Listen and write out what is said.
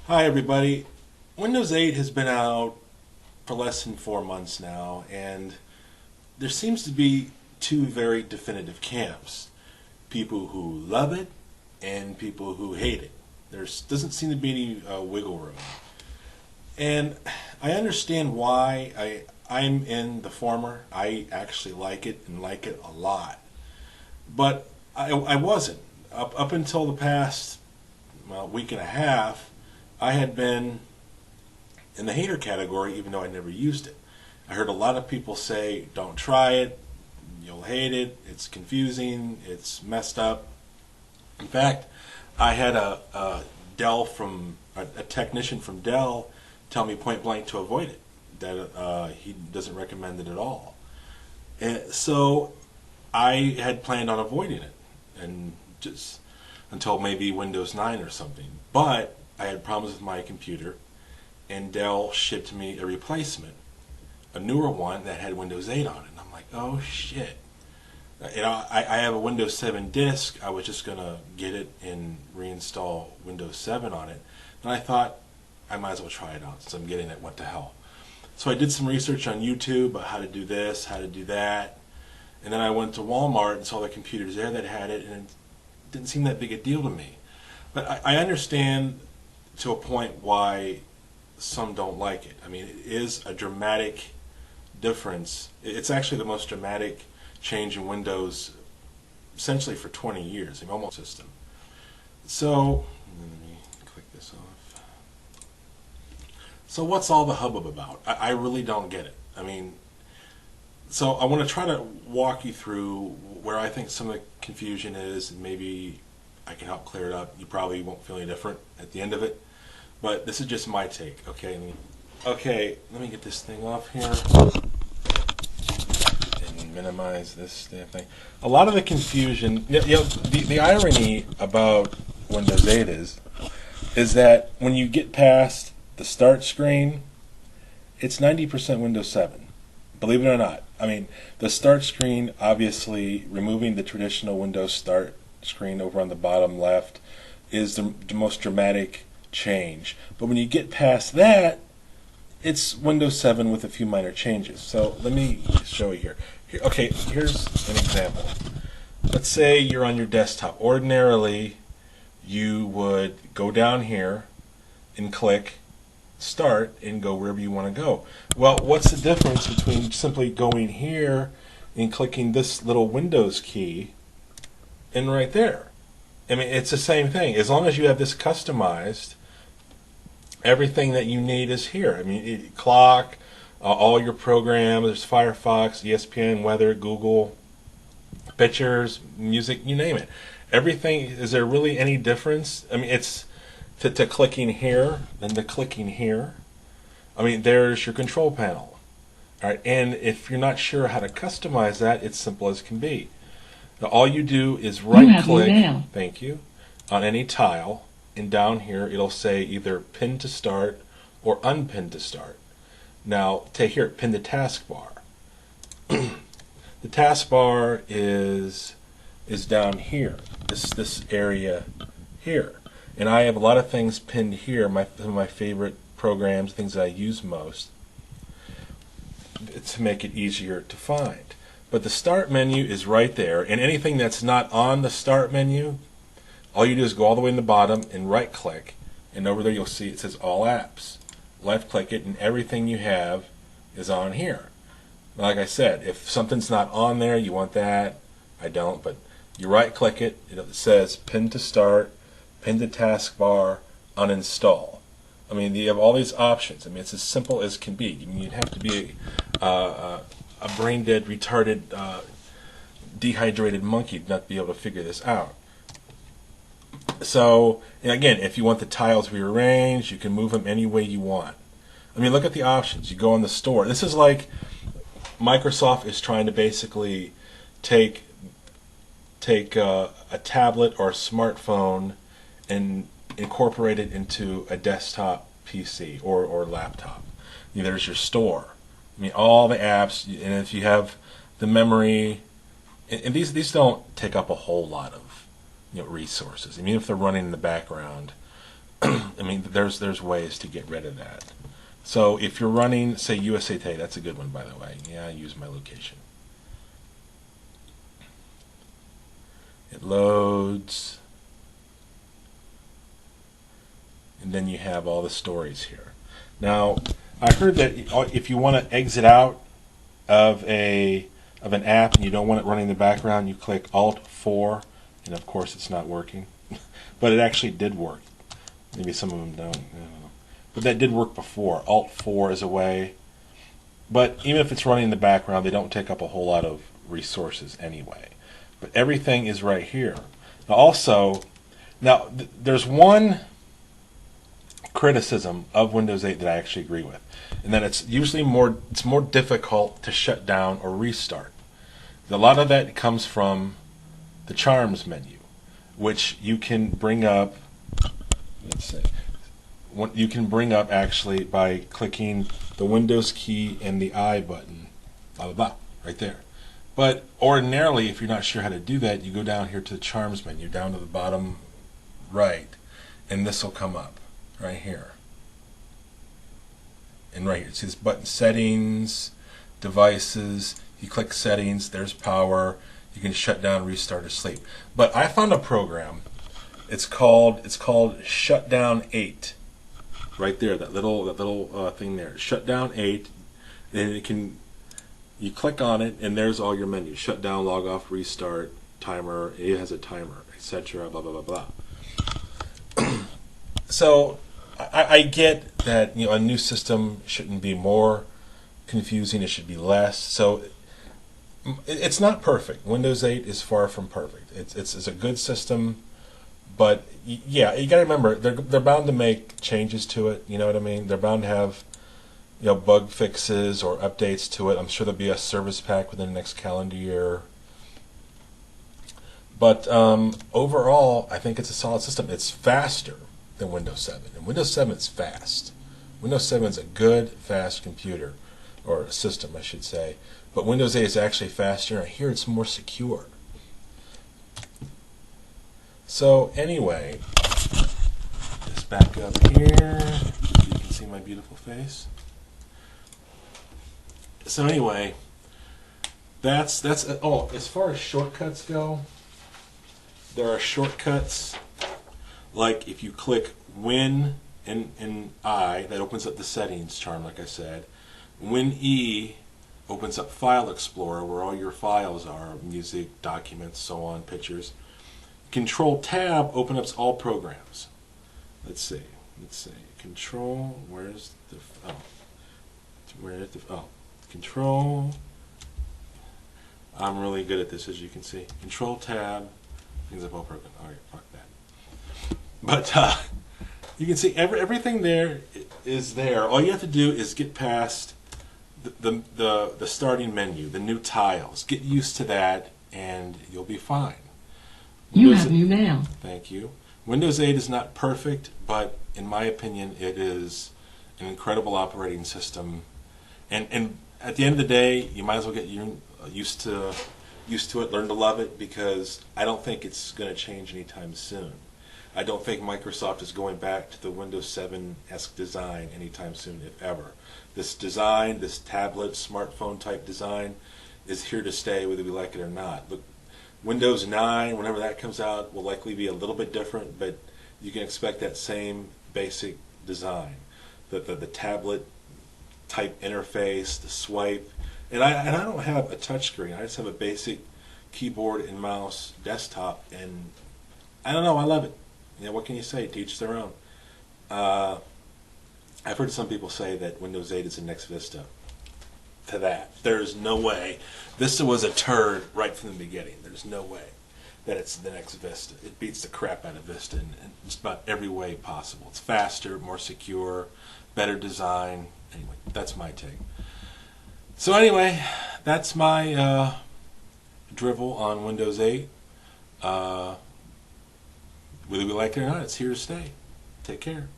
Hi everybody. Windows 8 has been out for less than 4 months now, and there seems to be two very definitive camps. People who love it and people who hate it. There doesn't seem to be any wiggle room. And I understand why. I'm in the former. I actually like it and like it a lot. But I wasn't. Up until the past week and a half, I had been in the hater category, even though I never used it. I heard a lot of people say, don't try it, you'll hate it, it's confusing, it's messed up. In fact, I had a technician from Dell tell me point blank to avoid it, that he doesn't recommend it at all. And so I had planned on avoiding it, and just until maybe Windows 9 or something. But I had problems with my computer, and Dell shipped me a replacement, a newer one that had Windows 8 on it. And I'm like, oh shit. I have a Windows 7 disk. I was just going to get it and reinstall Windows 7 on it. And I thought, I might as well try it out since I'm getting it. What the hell? So I did some research on YouTube about how to do this, how to do that. And then I went to Walmart and saw the computers there that had it, and it didn't seem that big a deal to me. But I understand to a point why some don't like it. I mean, it is a dramatic difference. It's actually the most dramatic change in Windows essentially for 20 years, the almost system. So, let me click this off. So what's all the hubbub about? I really don't get it. I mean, so I want to try to walk you through where I think some of the confusion is, and maybe I can help clear it up. You probably won't feel any different at the end of it, but this is just my take. Okay, let me get this thing off here and minimize this damn thing. A lot of the confusion, the irony about Windows 8 is that when you get past the start screen, it's 90% Windows 7. Believe it or not. I mean, the start screen, obviously, removing the traditional Windows start screen over on the bottom left is the most dramatic change. But when you get past that, it's Windows 7 with a few minor changes. So let me show you here. Okay, here's an example. Let's say you're on your desktop. Ordinarily, you would go down here and click Start and go wherever you want to go. Well, what's the difference between simply going here and clicking this little Windows key and right there? I mean, it's the same thing. As long as you have this customized, everything that you need is here. I mean, clock, all your programs, there's Firefox, ESPN, weather, Google, pictures, music, you name it. Everything, is there really any difference? I mean, it's to clicking here, then to clicking here. I mean, there's your control panel. All right, and if you're not sure how to customize that, it's simple as can be. Now, all you do is right-click, thank you, on any tile, and down here it'll say either pin to start or unpin to start. Now, take here, pin to taskbar. The taskbar is down here, this area here. And I have a lot of things pinned here, some of my favorite programs, things that I use most, to make it easier to find. But the start menu is right there, and anything that's not on the start menu, all you do is go all the way in the bottom and right click, and over there you'll see it says all apps. Left click it, and everything you have is on here. Like I said, if something's not on there, you want that. I don't, but you right click it, it says pin to start, pin to taskbar, uninstall. I mean, you have all these options. I mean, it's as simple as can be. I mean, you'd have to be a brain dead, retarded, dehydrated monkey to not be able to figure this out. So, and again, if you want the tiles rearranged, you can move them any way you want. I mean, look at the options. You go in the store. This is like Microsoft is trying to basically take a tablet or a smartphone and incorporate it into a desktop PC or laptop. There's your store. I mean, all the apps, and if you have the memory, and these don't take up a whole lot of resources. I mean, if they're running in the background, I mean, there's ways to get rid of that. So if you're running, say, USA Today, that's a good one, by the way. Yeah, I use my location. It loads, and then you have all the stories here. Now, I heard that if you want to exit out of an app and you don't want it running in the background, you click Alt 4, and of course it's not working. But it actually did work. Maybe some of them don't. I don't know. But that did work before. Alt 4 is a way. But even if it's running in the background, they don't take up a whole lot of resources anyway. But everything is right here. Now also, there's one criticism of Windows 8 that I actually agree with, and that it's usually more difficult to shut down or restart. A lot of that comes from the Charms menu, which you can bring up. Let's see. You can bring up actually by clicking the Windows key and the I button, blah blah blah, right there. But ordinarily, if you're not sure how to do that, you go down here to the Charms menu, down to the bottom right, and this will come up right here. And right here, see this button, Settings, Devices. You click Settings, there's Power. You can shut down, restart, or sleep. But I found a program. It's called Shutdown 8. Right there, that little thing there, Shutdown 8, and you click on it, and there's all your menus: shut down, log off, restart, timer. It has a timer, etc. Blah blah blah blah. So I get that a new system shouldn't be more confusing; it should be less. So it's not perfect. Windows 8 is far from perfect. It's a good system. But yeah, you got to remember they're bound to make changes to it. You know what I mean? They're bound to have bug fixes or updates to it. I'm sure there'll be a service pack within the next calendar year. But overall, I think it's a solid system. It's faster than Windows 7, and Windows 7 is fast. Windows 7 is a good, fast computer, or system, I should say. But Windows 8 is actually faster, and I hear it's more secure. So anyway, just back up here so you can see my beautiful face. So anyway, that's as far as shortcuts go, there are shortcuts like if you click Win and I, that opens up the settings charm, like I said. Win E opens up File Explorer, where all your files are: music, documents, so on, pictures. Control Tab opens up all programs. Let's see. Control. Control. I'm really good at this, as you can see. Control Tab brings up all programs. All right, fuck that. But you can see everything there is there. All you have to do is get past the starting menu, the new tiles. Get used to that, and you'll be fine. You have new mail. Thank you. Windows 8 is not perfect, but in my opinion, it is an incredible operating system. And at the end of the day, you might as well get used to it, learn to love it, because I don't think it's going to change anytime soon. I don't think Microsoft is going back to the Windows 7-esque design anytime soon, if ever. This design, this tablet, smartphone type design, is here to stay whether we like it or not. Look, Windows 9, whenever that comes out, will likely be a little bit different, but you can expect that same basic design. The tablet type interface, the swipe. And I don't have a touchscreen. I just have a basic keyboard and mouse desktop, and I don't know, I love it. What can you say? To each their own. I've heard some people say that Windows 8 is the next Vista. To that, there's no way. Vista was a turd right from the beginning. There's no way that it's the next Vista. It beats the crap out of Vista in just about every way possible. It's faster, more secure, better design. Anyway, that's my take. So anyway, that's my drivel on Windows 8. Whether we like it or not, it's here to stay. Take care.